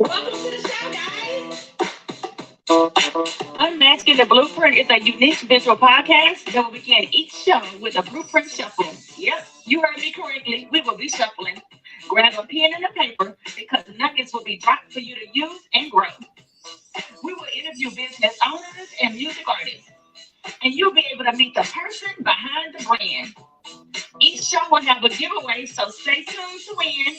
Welcome to the show, guys. Unmasking the Blueprint is a unique visual podcast that will begin each show with a blueprint shuffle. Yep, you heard me correctly. We will be shuffling. Grab a pen and a paper because nuggets will be dropped for you to use and grow. We will interview business owners and music artists, and you'll be able to meet the person behind the brand. Each show will have a giveaway, so stay tuned to win.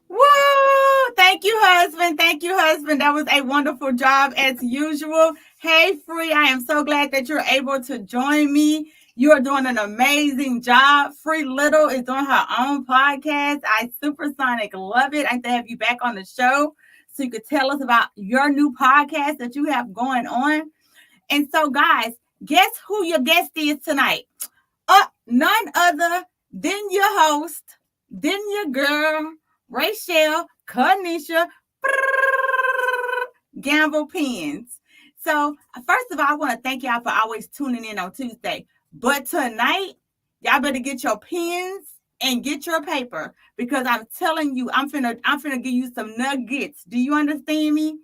Woo! Thank you, husband. Thank you, husband. That was a wonderful job as usual. Hey, Free, I am so glad that you're able to join me. You are doing an amazing job. Free Little is doing her own podcast. I Supersonic love it. I have to have you back on the show so you could tell us about your new podcast that you have going on. And so, guys, guess who your guest is tonight? None other than your host, than your girl, Rachel Kanisha Gamble Pens. So, first of all, I want to thank y'all for always tuning in on Tuesday. But tonight, y'all better get your pens and get your paper because I'm telling you, I'm finna give you some nuggets. Do you understand me?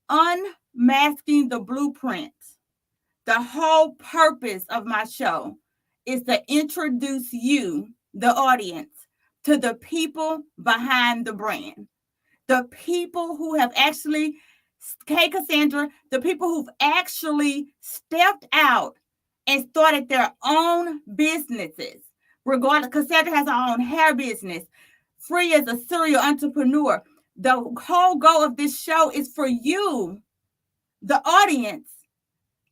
Unmasking the Blueprint. The whole purpose of my show is to introduce you, the audience, to the people behind the brand. The people who have actually, hey Cassandra, the people who've actually stepped out and started their own businesses. Regardless, Cassandra has her own hair business. Free is a serial entrepreneur. The whole goal of this show is for you, the audience,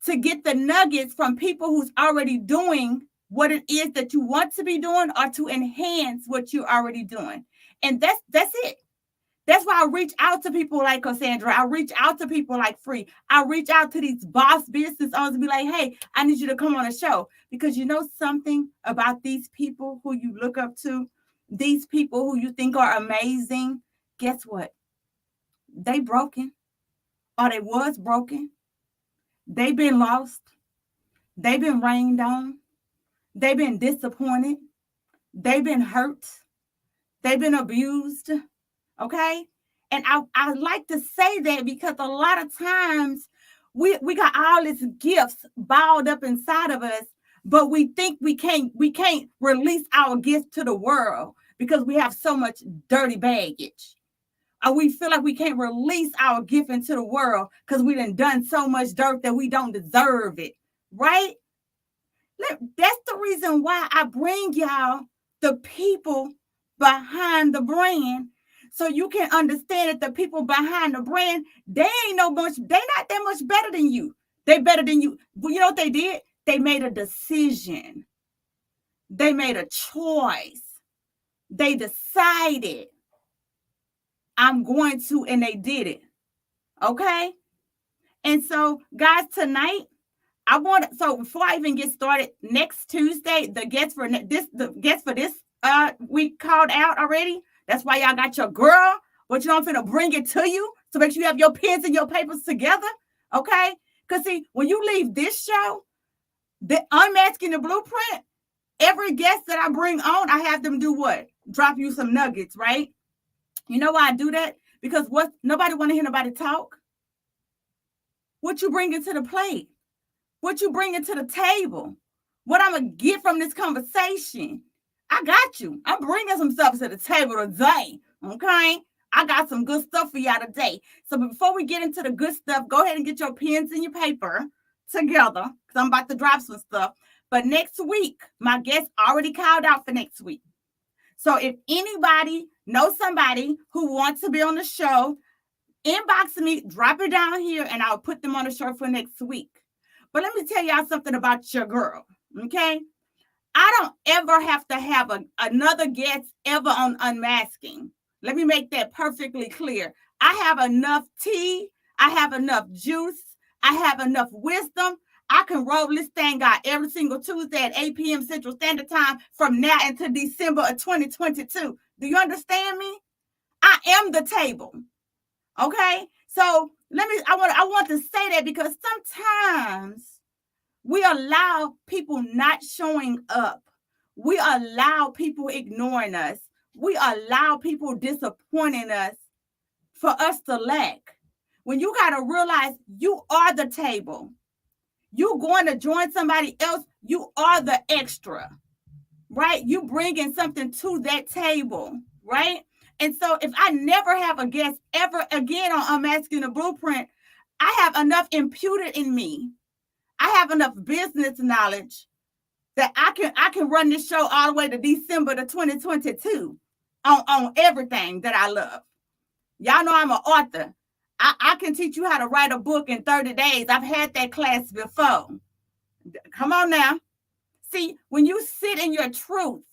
to get the nuggets from people who's already doing what it is that you want to be doing or to enhance what you're already doing. And that's it. That's why I reach out to people like Cassandra. I reach out to people like Free. I reach out to these boss business owners and be like, hey, I need you to come on a show. Because you know something about these people who you look up to, these people who you think are amazing, guess what? They broken or they was broken. They've been lost. They've been rained on. They've been disappointed. They've been hurt. They've been abused. Okay? And I like to say that because a lot of times we got all these gifts balled up inside of us, but we think we can't release our gifts to the world because we have so much dirty baggage. Or we feel like we can't release our gift into the world because we done so much dirt that we don't deserve it. Right? That's the reason why I bring y'all the people behind the brand so you can understand that the people behind the brand, they not that much better than you. They better than you. But you know what they did? They made a decision. They made a choice. They decided, I'm going to, and they did it. Okay? And so, guys, tonight, before I even get started, next Tuesday, the guest for this week called out already. That's why y'all got your girl, but you know I'm finna bring it to you. So make sure you have your pens and your papers together. Okay? Because see, when you leave this show, the Unmasking the Blueprint, every guest that I bring on, I have them do what? Drop you some nuggets, right? You know why I do that? Because nobody want to hear nobody talk. What you bringing to the plate? What you bringing to the table? What I'm going to get from this conversation? I got you. I'm bringing some stuff to the table today, okay? I got some good stuff for y'all today. So before we get into the good stuff, go ahead and get your pens and your paper together because I'm about to drop some stuff. But next week, my guest already called out for next week. So if anybody knows somebody who wants to be on the show, inbox me, drop it down here, and I'll put them on the show for next week. But let me tell y'all something about your girl, okay? I don't ever have to have another guest ever on Unmasking. Let me make that perfectly clear. I have enough tea. I have enough juice. I have enough wisdom. I can roll this thing out every single Tuesday at 8 p.m. Central Standard Time from now until December of 2022. Do you understand me? I am the table. Okay? So I want to say that because sometimes we allow people not showing up. We allow people ignoring us. We allow people disappointing us for us to lack. When you got to realize you are the table, you going to join somebody else, you are the extra, right? You bringing something to that table, right? And so if I never have a guest ever again on Unmasking the Blueprint, I have enough imputed in me. I have enough business knowledge that I can run this show all the way to December the 2022 on everything that I love. Y'all know I'm an author. I can teach you how to write a book in 30 days. I've had that class before. Come on now. See, when you sit in your truth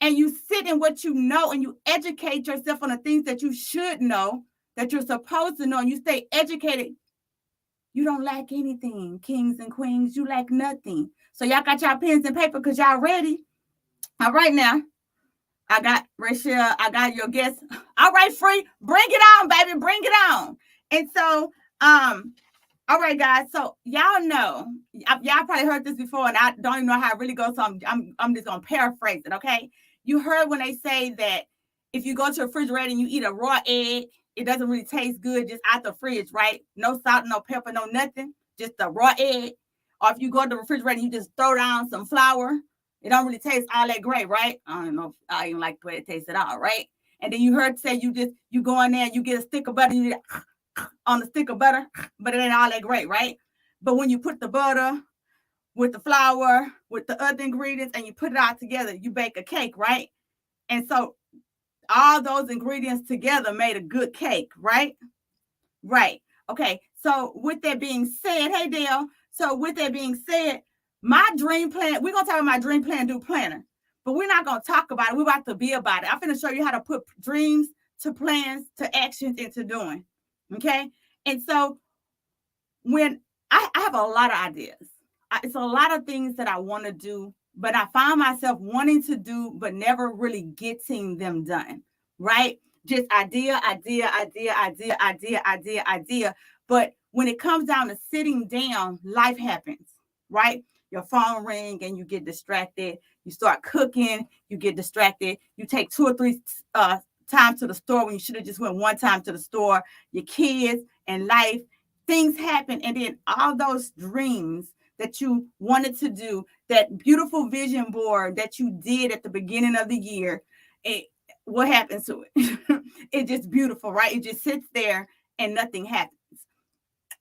and you sit in what you know and you educate yourself on the things that you should know, that you're supposed to know, and you stay educated, you don't lack anything, kings and queens. You lack nothing. So y'all got y'all pens and paper because y'all ready. All right now. I got Rachel. I got your guest. All right, Free. Bring it on, baby. Bring it on. And so, all right, guys. So y'all know, y'all probably heard this before, and I don't even know how it really goes. So I'm just gonna paraphrase it. Okay. You heard when they say that if you go to a refrigerator and you eat a raw egg, it doesn't really taste good just out the fridge, right? No salt, no pepper, no nothing, just a raw egg. Or if you go to the refrigerator and you just throw down some flour, it don't really taste all that great, right? I don't know if I even like the way it tastes at all, right? And then you heard say you go in there and you get a stick of butter, and you on the stick of butter, but it ain't all that great, right? But when you put the butter with the flour, with the other ingredients, and you put it all together, you bake a cake, right? And so all those ingredients together made a good cake, right? Right. Okay. So with that being said, hey Dale. So with that being said, my dream plan, we're going to talk about my dream plan do planner, but we're not going to talk about it. We're about to be about it. I'm going to show you how to put dreams to plans to actions into doing. Okay. And so when I have a lot of ideas, it's a lot of things that I want to do, but I find myself wanting to do, but never really getting them done. Right. Just idea. But when it comes down to sitting down, life happens, right? Your phone ring and you get distracted. You start cooking, you get distracted. You take 2 or 3 times to the store when you should have just went one time to the store. Your kids and life, things happen. And then all those dreams that you wanted to do, that beautiful vision board that you did at the beginning of the year, what happens to it? It's just beautiful, right? It just sits there and nothing happens.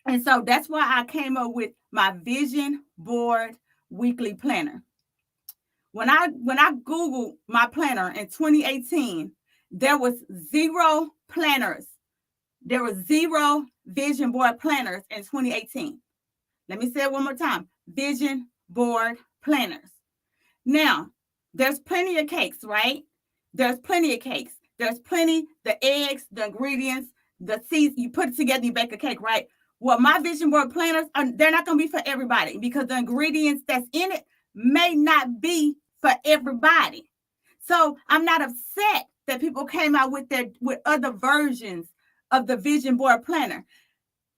And so that's why I came up with my vision board weekly planner. When I Googled my planner in 2018, there was 0 planners. There were 0 vision board planners in 2018. Let me say it one more time. Vision board planners. Now, there's plenty of cakes, right? There's plenty of cakes. There's plenty, the eggs, the ingredients, the seeds, you put it together, you bake a cake, right? Well, my vision board planners, they're not going to be for everybody because the ingredients that's in it may not be for everybody. So I'm not upset that people came out with other versions of the vision board planner.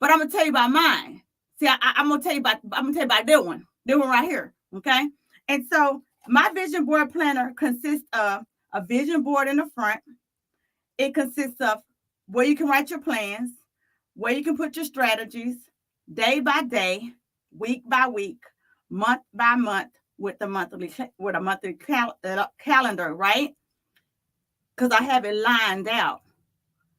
But I'm going to tell you about mine. See, I'm going to tell you about that one right here, okay? And so my vision board planner consists of a vision board in the front. It consists of where you can write your plans, where you can put your strategies, day by day, week by week, month by month, with a monthly calendar, right? Because I have it lined out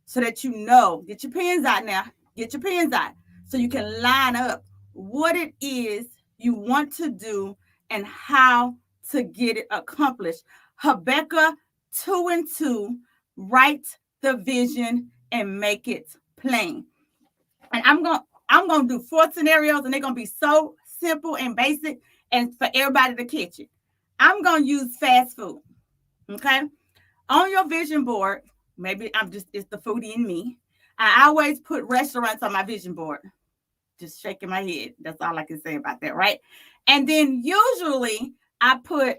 so that you know. Get your pens out now. Get your pens out so you can line up what it is you want to do and how to get it accomplished. Habakkuk 2:2, write the vision and make it plain. And I'm gonna do 4 scenarios, and they're gonna be so simple and basic, and for everybody to catch it. I'm gonna use fast food. Okay, on your vision board, maybe it's the foodie in me. I always put restaurants on my vision board. Just shaking my head. That's all I can say about that, right? And then usually I put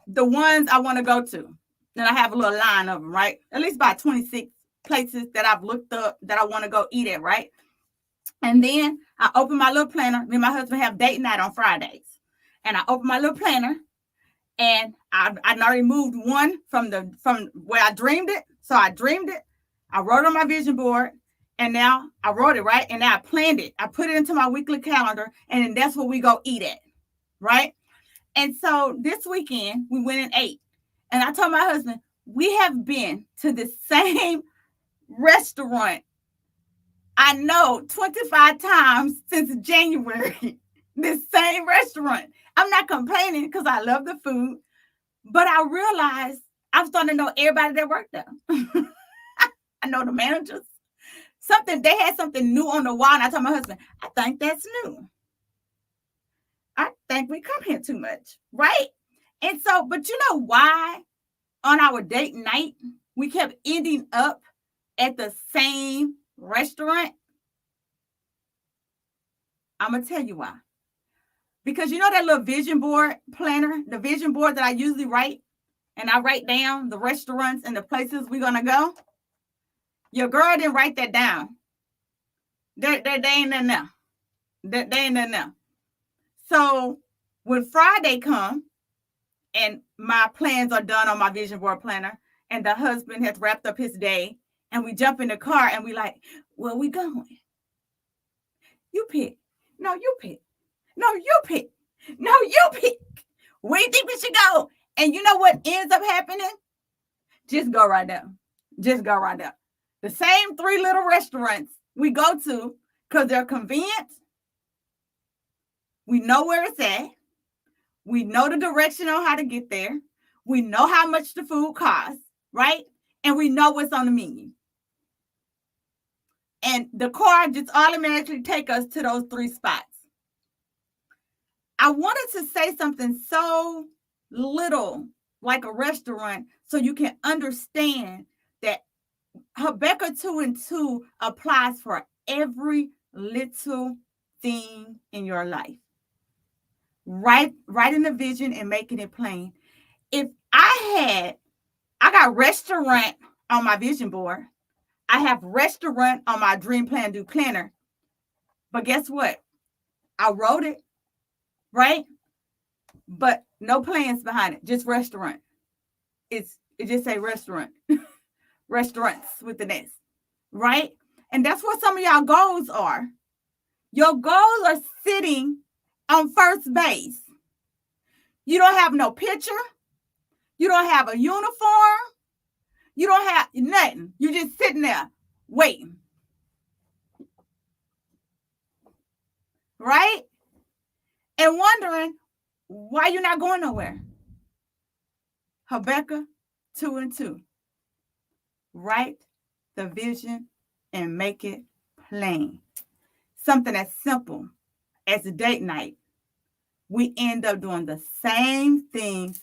the ones I want to go to. Then I have a little line of them, right? At least about 26 places that I've looked up that I want to go eat at, right? And then I open my little planner. Me and my husband have date night on Fridays. And I open my little planner, and I already moved one from where I dreamed it. So I dreamed it. I wrote it on my vision board, and now I wrote it, right? And now I planned it. I put it into my weekly calendar, and then that's where we go eat at, right? And so this weekend, we went and ate. And I told my husband, we have been to the same restaurant, I know, 25 times since January. This same restaurant. I'm not complaining because I love the food, but I realized I'm starting to know everybody that worked there. I know the managers. They had something new on the wall, and I told my husband, I think that's new. I think we come here too much, right? And so, but you know why on our date night, we kept ending up at the same restaurant? I'm going to tell you why. Because you know that little vision board planner, the vision board that I usually write, and I write down the restaurants and the places we're going to go? Your girl didn't write that down. They ain't in there. They ain't in there. So when Friday come and my plans are done on my vision board planner, and the husband has wrapped up his day, and we jump in the car and we like, where we going? You pick. No, you pick. No, you pick. No, you pick. Where do you think we should go? And you know what ends up happening? Just go right there. Just go right there. The same 3 little restaurants we go to because they're convenient. We know where it's at. We know the direction on how to get there. We know how much the food costs, right? And we know what's on the menu. And the car just automatically take us to those 3 spots. I wanted to say something so little like a restaurant so you can understand that Habakkuk 2:2 applies for every little thing in your life. Writing the vision and making it plain. If I got restaurant on my vision board. I have restaurant on my dream plan do planner. But guess what? I wrote it, right? But no plans behind it, just restaurant. It just say restaurant. Restaurants with an S, right? And that's what some of y'all goals are. Your goals are sitting on first base. You don't have no picture. You don't have a uniform. You don't have nothing. You're just sitting there waiting. Right? And wondering why you're not going nowhere. Habakkuk 2:2. Write the vision and make it plain. Something as simple as a date night. We end up doing the same thing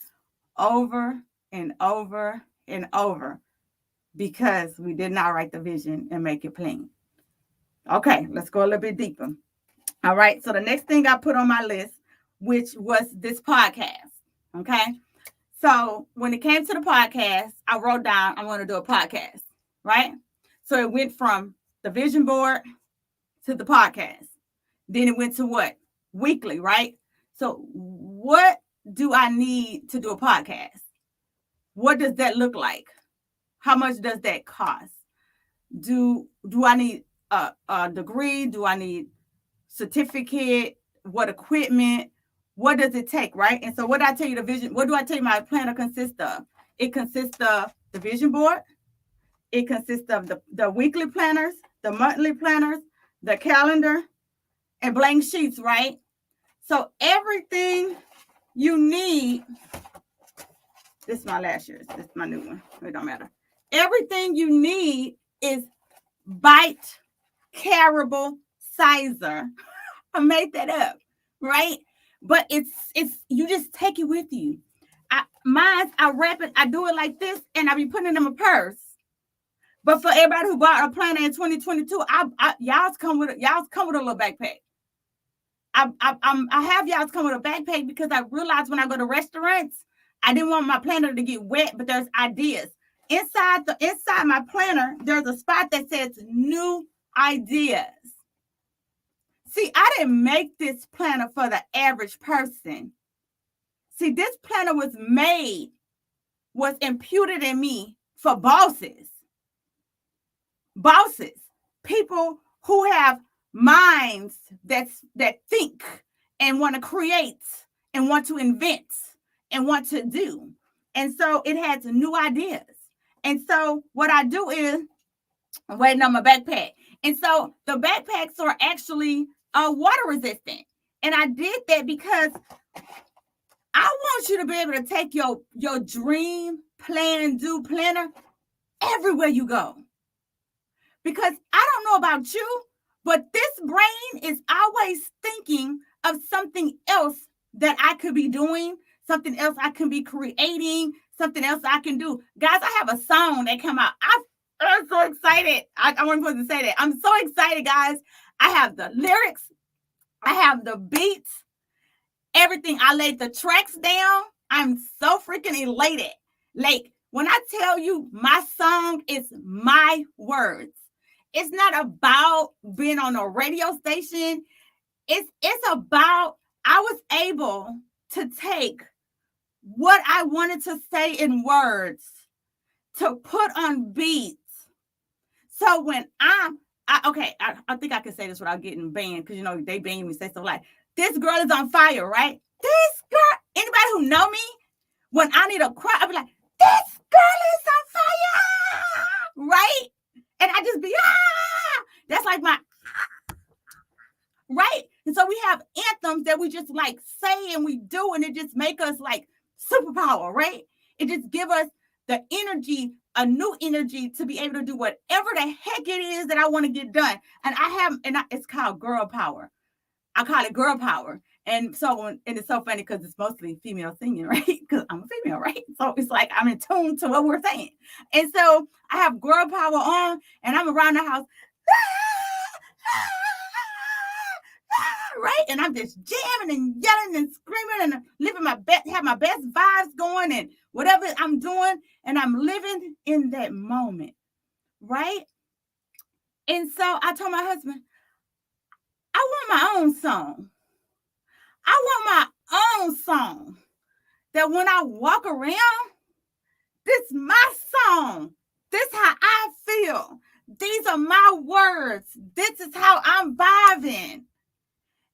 over and over and over because we did not write the vision and make it plain. Okay, let's go a little bit deeper. All right, so the next thing I put on my list, which was this podcast. Okay, so when it came to the podcast, I wrote down I'm going to do a podcast, right? So it went from the vision board to the podcast. Then it went to what? Weekly, right? So what do I need to do a podcast? What does that look like? How much does that cost? Do I need a degree? Do I need certificate? What equipment? What does it take, right? And so what do I tell you the vision? What do I tell you my planner consists of? It consists of the vision board. It consists of the weekly planners, the monthly planners, the calendar, and blank sheets, right? So everything you need, this is my last year's, this is my new one. It don't matter. Everything you need is Bite Carable Sizer. I made that up, right? But it's you just take it with you. I wrap it, I do it like this, and I be putting it in my purse. But for everybody who bought a planner in 2022, y'all's come with a little backpack. I have y'all's come with a backpack because I realized when I go to restaurants, I didn't want my planner to get wet, but there's ideas. inside my planner, there's a spot that says new ideas. See, I didn't make this planner for the average person. See, this planner was imputed in me for bosses, people who have minds that think and want to create and want to invent and want to do. And so it has new ideas. And so what I do is I'm waiting on my backpack. And so the backpacks are actually water resistant. And I did that because I want you to be able to take your dream plan, do planner everywhere you go. Because I don't know about you, but this brain is always thinking of something else that I could be doing, something else I can be creating, something else I can do. Guys, I have a song that came out. I'm so excited. I wasn't supposed to say that. I'm so excited, guys. I have the lyrics. I have the beats. Everything. I laid the tracks down. I'm so freaking elated. Like, when I tell you my song is my words, it's not about being on a radio station. It's about, I was able to take what I wanted to say in words to put on beats. So when I think I can say this without getting banned, because, you know, they banned me, say so, like, this girl is on fire, right? This girl, anybody who know me, when I need a cry, I'll be like, this girl is on fire, right? And I just be, that's like my, right? And so we have anthems that we just like say and we do, and it just make us like superpower, right? It just give us the energy, a new energy to be able to do whatever the heck it is that I want to get done. And it's called girl power. I call it girl power. And it's so funny because it's mostly female singing, right? Because I'm a female, right? So it's like I'm in tune to what we're saying. And so I have girl power on, and I'm around the house, right? And I'm just jamming and yelling and screaming and living my best, have my best vibes going and whatever I'm doing. And I'm living in that moment, right? And so I told my husband, I want my own song. I want my own song that when I walk around, this is my song. This is how I feel. These are my words. This is how I'm vibing.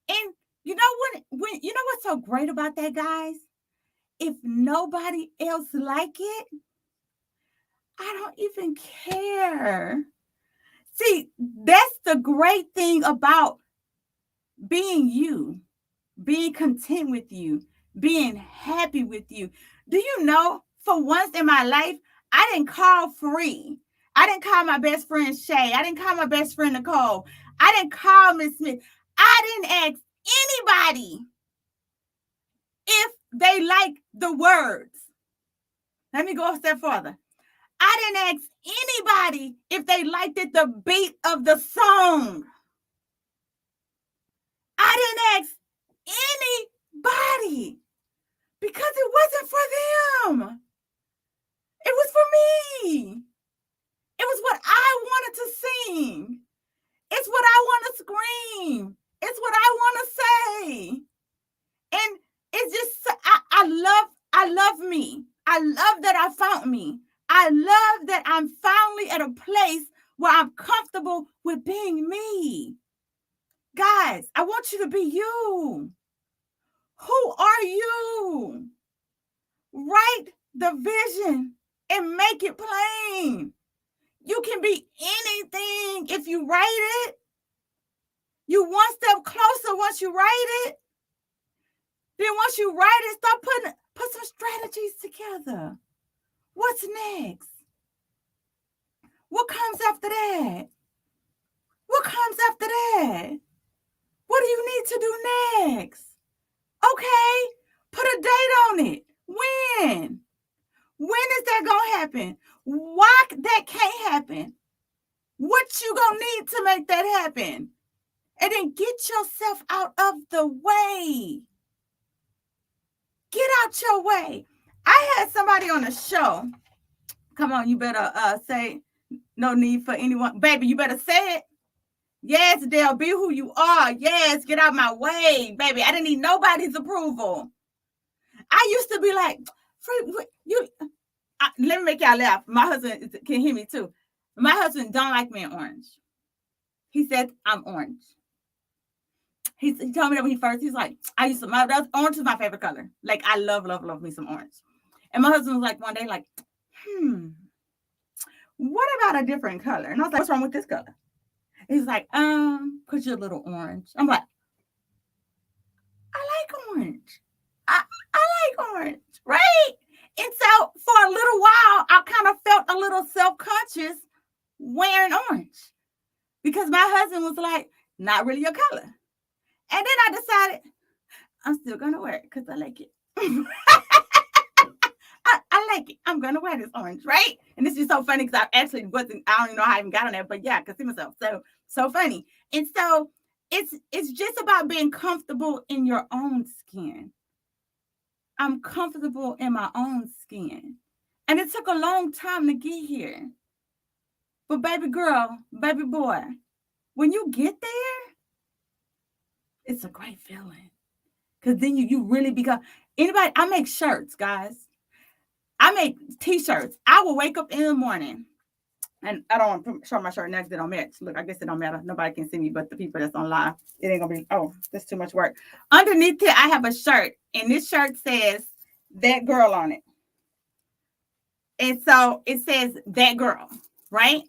And you know when you know what's so great about that, guys? If nobody else like it, I don't even care. See, that's the great thing about being you, being content with you, being happy with you. Do you know, for once in my life, I didn't call free. I didn't call my best friend Shay. I didn't call my best friend Nicole. I didn't call Miss Smith. I didn't ask anybody if they like the words. Let me go a step further. I didn't ask anybody if they liked it, the beat of the song. I didn't ask anybody because it wasn't for them. It was for me. It was what I wanted to sing. It's what I want to scream. It's what I want to say. And it's just, I love me. I love that I found me. I love that I'm finally at a place where I'm comfortable with being me. Guys, I want you to be you. Who are you? Write the vision and make it plain. You can be anything if you write it. You one step closer once you write it. Then once you write it, put some strategies together. What's next? What comes after that? What comes after that? What do you need to do next? Okay, put a date on it. When? When is that going to happen? Why that can't happen? What you going to need to make that happen? And then get yourself out of the way. Get out your way. I had somebody on the show Come on, you better say no need for anyone. Baby, you better say it. Yes, Dale, be who you are. Yes, get out my way, baby. I didn't need nobody's approval. I used to be like, let me make y'all laugh. My husband can hear me too. My husband don't like me in orange. He said I'm orange. He told me that when he's like, orange is my favorite color. Like, I love me some orange. And my husband was like one day, like, what about a different color? And I was like, what's wrong with this color? He's like, because you're a little orange. I'm like, I like orange. I like orange, right? And so for a little while, I kind of felt a little self-conscious wearing orange because my husband was like, not really your color. And then I decided I'm still going to wear it because I like it. I like it. I'm going to wear this orange, right? And this is so funny because I don't even know how I even got on that, but yeah, I can see myself. So funny. And so it's just about being comfortable in your own skin. I'm comfortable in my own skin. And it took a long time to get here. But baby girl, baby boy, when you get there, it's a great feeling. Because then you really become, I make shirts, guys. I make t-shirts. I will wake up in the morning. And I don't want to show my shirt next. They don't match. Look, I guess it don't matter. Nobody can see me but the people that's on live. It ain't going to be, that's too much work. Underneath it, I have a shirt. And this shirt says, that girl on it. And so it says, that girl, right?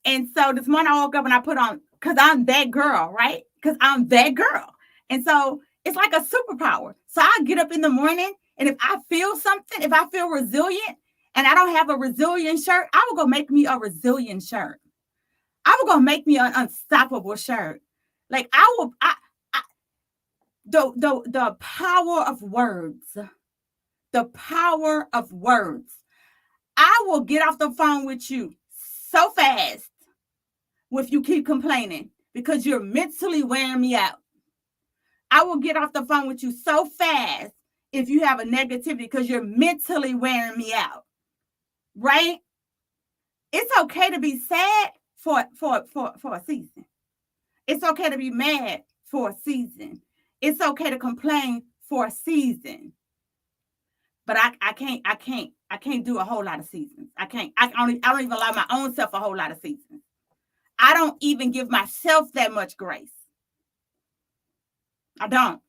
And so this morning I woke up and I put on, because I'm that girl, right? Because I'm that girl. And so it's like a superpower. So I get up in the morning, and if I feel something, if I feel resilient, and I don't have a resilient shirt, I will go make me a resilient shirt. I will go make me an unstoppable shirt. Like the power of words. The power of words. I will get off the phone with you so fast if you keep complaining because you're mentally wearing me out. I will get off the phone with you so fast if you have a negativity because you're mentally wearing me out. Right? It's okay to be sad for a season. It's okay to be mad for a season. It's okay to complain for a season. But I can't do a whole lot of seasons. I don't even allow my own self a whole lot of seasons. I don't even give myself that much grace. I don't.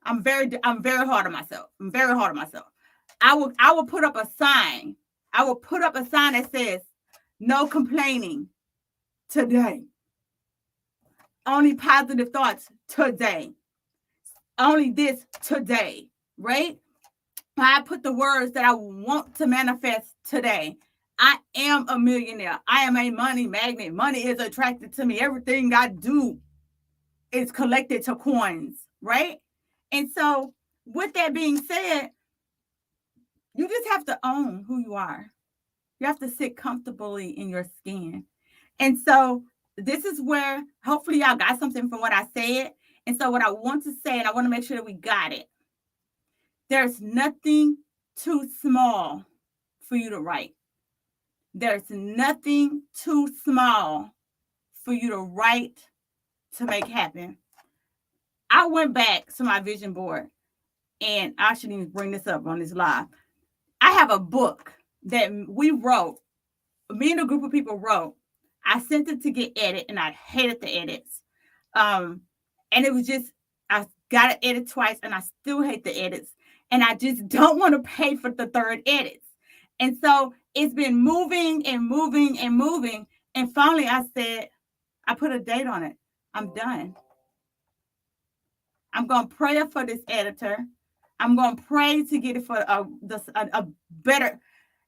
I'm very hard on myself. I'm very hard on myself. I will put up a sign. I will put up a sign that says, no complaining today. Only positive thoughts today. Only this today, right? I put the words that I want to manifest today. I am a millionaire. I am a money magnet. Money is attracted to me. Everything I do is collected to coins, right? And so with that being said, you just have to own who you are. You have to sit comfortably in your skin. And so this is where hopefully y'all got something from what I said. And so what I want to say, and I want to make sure that we got it. There's nothing too small for you to write. There's nothing too small for you to write to make happen. I went back to my vision board, and I shouldn't even bring this up on this live. I have a book that we wrote. Me and a group of people wrote. I sent it to get edited, and I hated the edits. And it was just, I got it edited twice, and I still hate the edits. And I just don't want to pay for the third edits. And so it's been moving and moving and moving. And finally I said, I put a date on it. I'm done. I'm going to pray for this editor. I'm going to pray to get it for a better.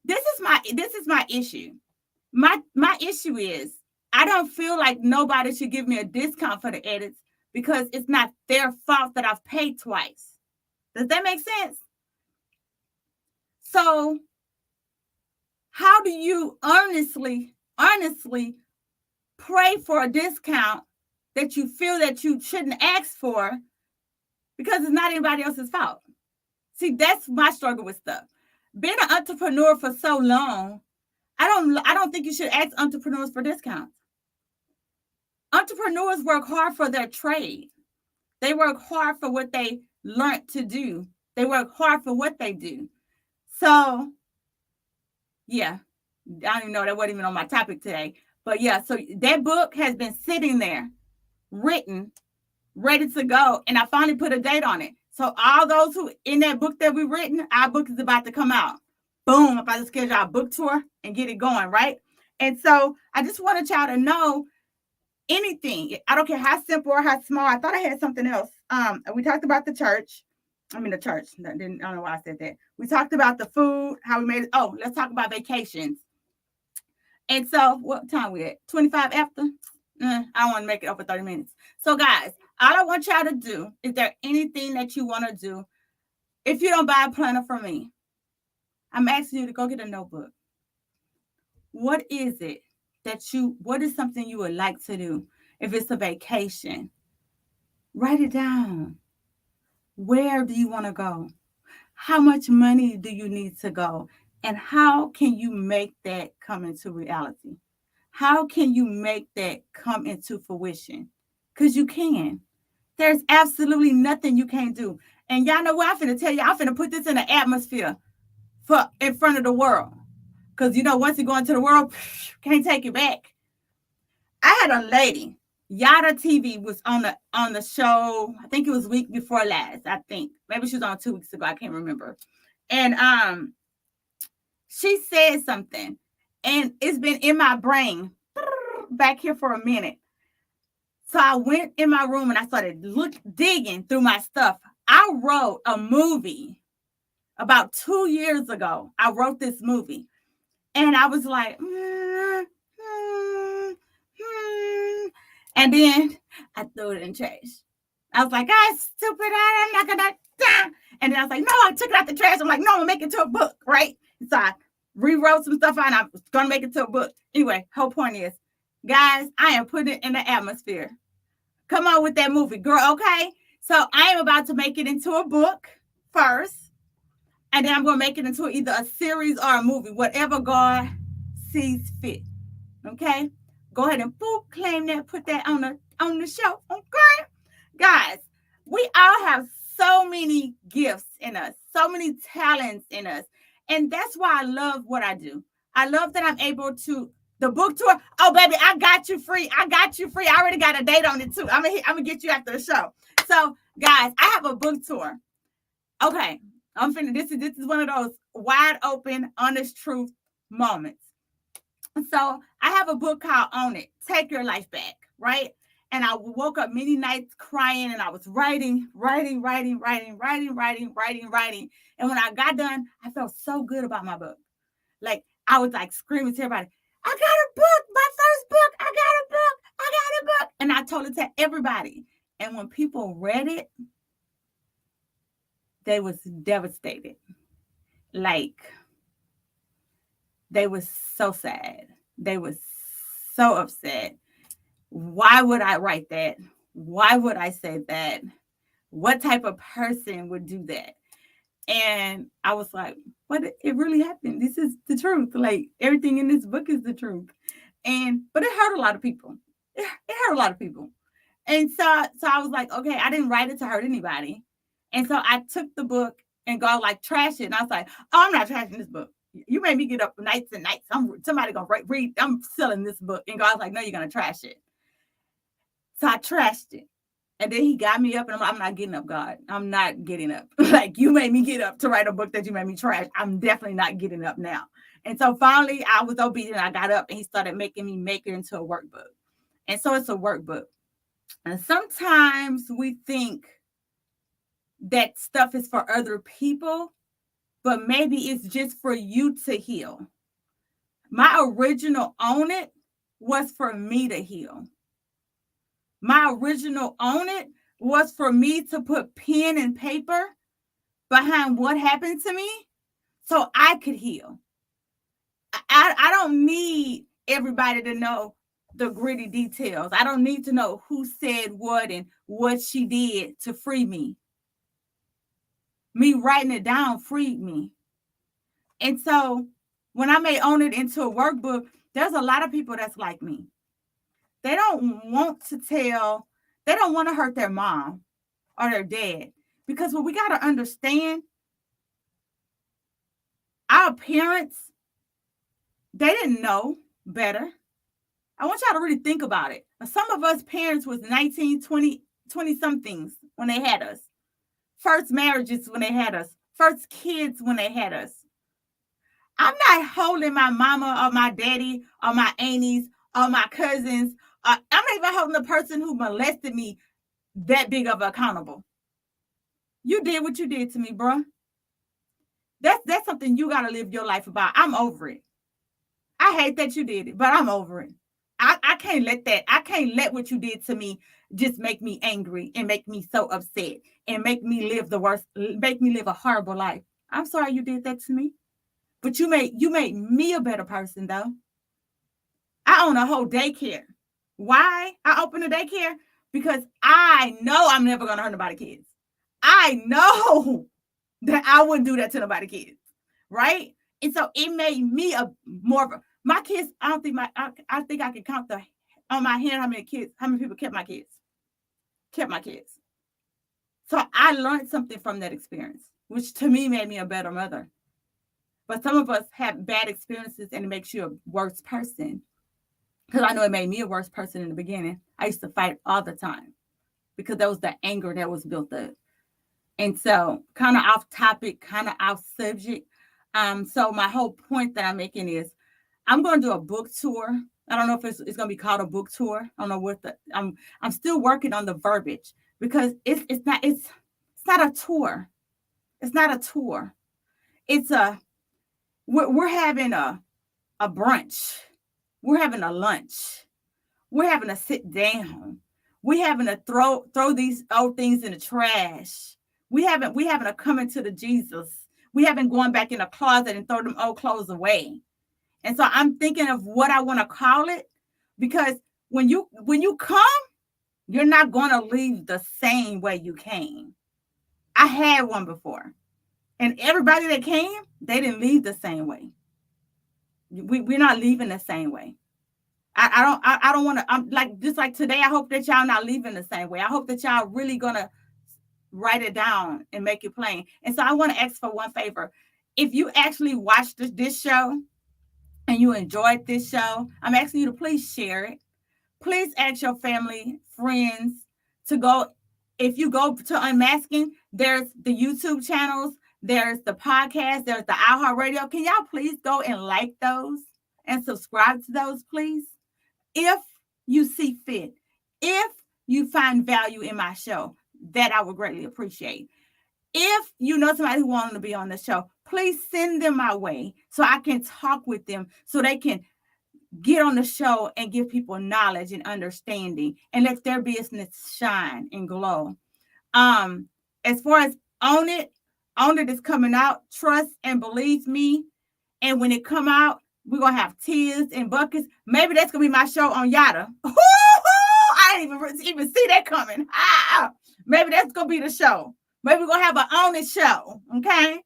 This is my issue. My issue is I don't feel like nobody should give me a discount for the edits because it's not their fault that I've paid twice. Does that make sense? So how do you honestly pray for a discount that you feel that you shouldn't ask for because it's not anybody else's fault? See, that's my struggle with stuff. Being an entrepreneur for so long, I don't think you should ask entrepreneurs for discounts. Entrepreneurs work hard for their trade. They work hard for what they learned to do. They work hard for what they do. So, yeah, I don't even know, that wasn't even on my topic today. But yeah, so that book has been sitting there, written, ready to go. And I finally put a date on it. So all those who in that book that we've written, our book is about to come out. Boom, I'm about to schedule our book tour and get it going, right? And so I just wanted y'all to know anything. I don't care how simple or how small. I thought I had something else. We talked about the church. I mean, the church. I don't know why I said that. We talked about the food, how we made it. Oh, let's talk about vacations. And so, what time we at? 25 after? I don't want to make it over 30 minutes. So, guys, all I want y'all to do, is there anything that you want to do? If you don't buy a planner from me, I'm asking you to go get a notebook. What is it what is something you would like to do? If it's a vacation, write it down. Where do you want to go? How much money do you need to go? And how can you make that come into reality? How can you make that come into fruition? Because you can. There's absolutely nothing you can't do. And y'all know what I'm finna tell you? I'm finna put this in the atmosphere in front of the world. Because, once you go into the world, can't take it back. I had a lady, Yada TV was on the show. I think it was week before last. I think maybe she was on 2 weeks ago. I can't remember. And she said something, and it's been in my brain back here for a minute. So I went in my room and I started digging through my stuff. I wrote a movie about 2 years ago. I wrote this movie, and I was like, and then I threw it in trash. I was like, stupid, I'm not gonna die. And then I was like, no, I took it out the trash. I'm like, no, I'm gonna make it to a book, right? So I rewrote some stuff and I was gonna make it to a book. Anyway, whole point is, guys, I am putting it in the atmosphere. Come on with that movie, girl, okay? So I am about to make it into a book first, and then I'm gonna make it into either a series or a movie, whatever God sees fit. Okay? Go ahead and claim that, put that on the show. Okay? Guys, we all have so many gifts in us, so many talents in us. And that's why I love what I do. I love that I'm able to, the book tour. Oh, baby, I got you free. I already got a date on it too. I'm gonna get you after the show. So, guys, I have a book tour. Okay, this is one of those wide open, honest truth moments. So I have a book called Own It, Take Your Life Back, right? And I woke up many nights crying, and I was writing. And when I got done, I felt so good about my book. Like, I was like screaming to everybody, I got a book, my first book, I got a book. And I told it to everybody. And when people read it, they was devastated. Like, they was so sad. They was so upset. Why would I write that? Why would I say that? What type of person would do that? And I was like, what? It really happened. This is the truth. Like, everything in this book is the truth. But it hurt a lot of people. It hurt a lot of people. And so I was like, okay, I didn't write it to hurt anybody. And so I took the book and go like trash it. And I was like, oh, I'm not trashing this book. You made me get up nights and nights. Somebody gonna read. I'm selling this book. And God's like, no, you're gonna trash it. So I trashed it. And then he got me up, and I'm not getting up, God. I'm not getting up. Like, you made me get up to write a book that you made me trash. I'm definitely not getting up now. And so finally, I was obedient. I got up, and he started making me make it into a workbook. And so it's a workbook. And sometimes we think that stuff is for other people, but maybe it's just for you to heal. My original Own It was for me to heal. My original Own It was for me to put pen and paper behind what happened to me so I could heal. I don't need everybody to know the gritty details. I don't need to know who said what and what she did to free me. Me writing it down freed me. And so when I may own it into a workbook, there's a lot of people that's like me. They don't want to tell, they don't want to hurt their mom or their dad. Because what we got to understand, our parents, they didn't know better. I want y'all to really think about it. Some of us parents was 19, 20 somethings when they had us. First marriages when they had us. First kids when they had us. I'm not holding my mama or my daddy or my aunties or my cousins. I'm not even holding the person who molested me that big of accountable. You did what you did to me, bro. That's something you got to live your life about. I'm over it. I hate that you did it, but I'm over it. I can't let that. I can't let what you did to me just make me angry and make me so upset and make me live the worst, make me live a horrible life. I'm sorry you did that to me, but you made me a better person though. I own a whole daycare. Why I open a daycare? Because I know I'm never gonna hurt nobody's kids. I know that I wouldn't do that to nobody's kids, right? And so it made me a more of a, my kids. I think I can count on my hand how many people kept my kids. So I learned something from that experience, which to me made me a better mother. But some of us have bad experiences and it makes you a worse person. Because I know it made me a worse person in the beginning. I used to fight all the time because that was the anger that was built up. And so kind of off topic, kind of off subject. So my whole point that I'm making is I'm going to do a book tour. I don't know if it's going to be called a book tour. I don't know what I'm still working on the verbiage because it's not a tour. It's not a tour. It's we're having a brunch. We're having a lunch. We're having a sit down. We're having to throw these old things in the trash. We haven't a coming to the Jesus. We haven't gone back in the closet and throw them old clothes away. And so I'm thinking of what I want to call it, because when you come, you're not going to leave the same way you came. I had one before, and everybody that came, they didn't leave the same way. We're not leaving the same way. I don't want to. I'm like, just like today. I hope that y'all not leaving the same way. I hope that y'all really gonna write it down and make it plain. And so I want to ask for one favor. If you actually watched this show and you enjoyed this show, I'm asking you to please share it. Please ask your family, friends to go. If you go to Unmasking, there's the YouTube channels, there's the podcast, there's the iHeartRadio. Can y'all please go and like those and subscribe to those, please? If you see fit, if you find value in my show, that I would greatly appreciate. If you know somebody who wants to be on the show, please send them my way so I can talk with them so they can get on the show and give people knowledge and understanding and let their business shine and glow. As far as Own It is coming out. Trust and believe me. And when it come out, we're going to have tears and buckets. Maybe that's going to be my show on Yada. I didn't even see that coming. Maybe that's going to be the show. Maybe we're going to have an Own It show. Okay?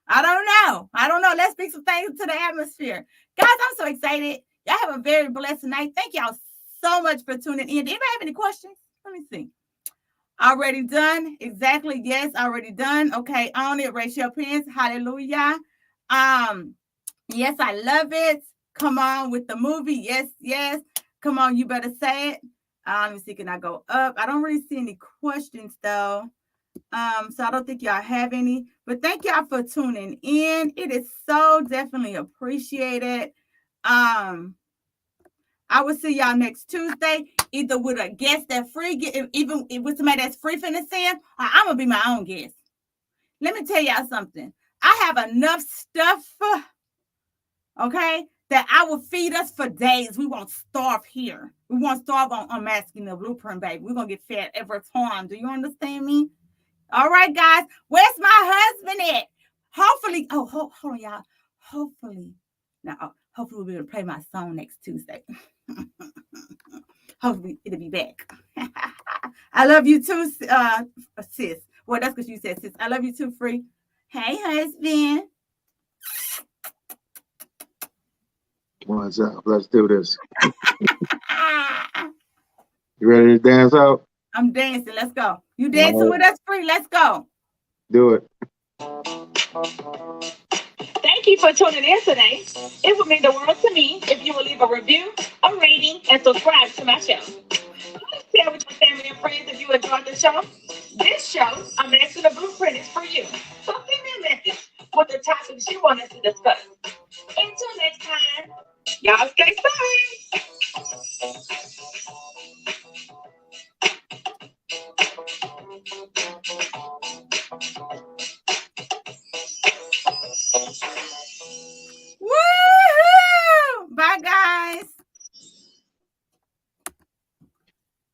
I don't know. Let's speak some things to the atmosphere. Guys, I'm so excited. Y'all have a very blessed night. Thank y'all so much for tuning in. Anybody have any questions? Let me see. Already done? Exactly. Yes, already done. Okay, Own It. Raise your pins. Hallelujah. Yes, I love it. Come on with the movie. Yes. Come on, you better say it. Let me see. Can I go up? I don't really see any questions though. So I don't think y'all have any. But thank y'all for tuning in. It is so definitely appreciated. I will see y'all next Tuesday, either with a guest that's free, even with somebody that's free from the sand, or I'm gonna be my own guest. Let me tell y'all something. I have enough stuff, okay, that I will feed us for days. We won't starve here. We won't starve on Unmasking the Blueprint, baby. We're gonna get fed every time. Do you understand me? All right, guys. Where's my husband at? Hopefully, hold on, y'all. Hopefully we'll be able to play my song next Tuesday. Hopefully it'll be back. I love you too, sis. Well, that's because you said sis. I love you too, Free. Hey, husband. What's up? Let's do this. You ready to dance out? I'm dancing. Let's go. You All dancing right, with us, Free? Let's go. do it. Thank you for tuning in today. It would mean the world to me if you would leave a review, a rating, and subscribe to my show. Please share with your family and friends if you enjoyed the show. This show, I'm asking the blueprint is for you. So send me a message with the topics you want us to discuss. Until next time, y'all stay safe.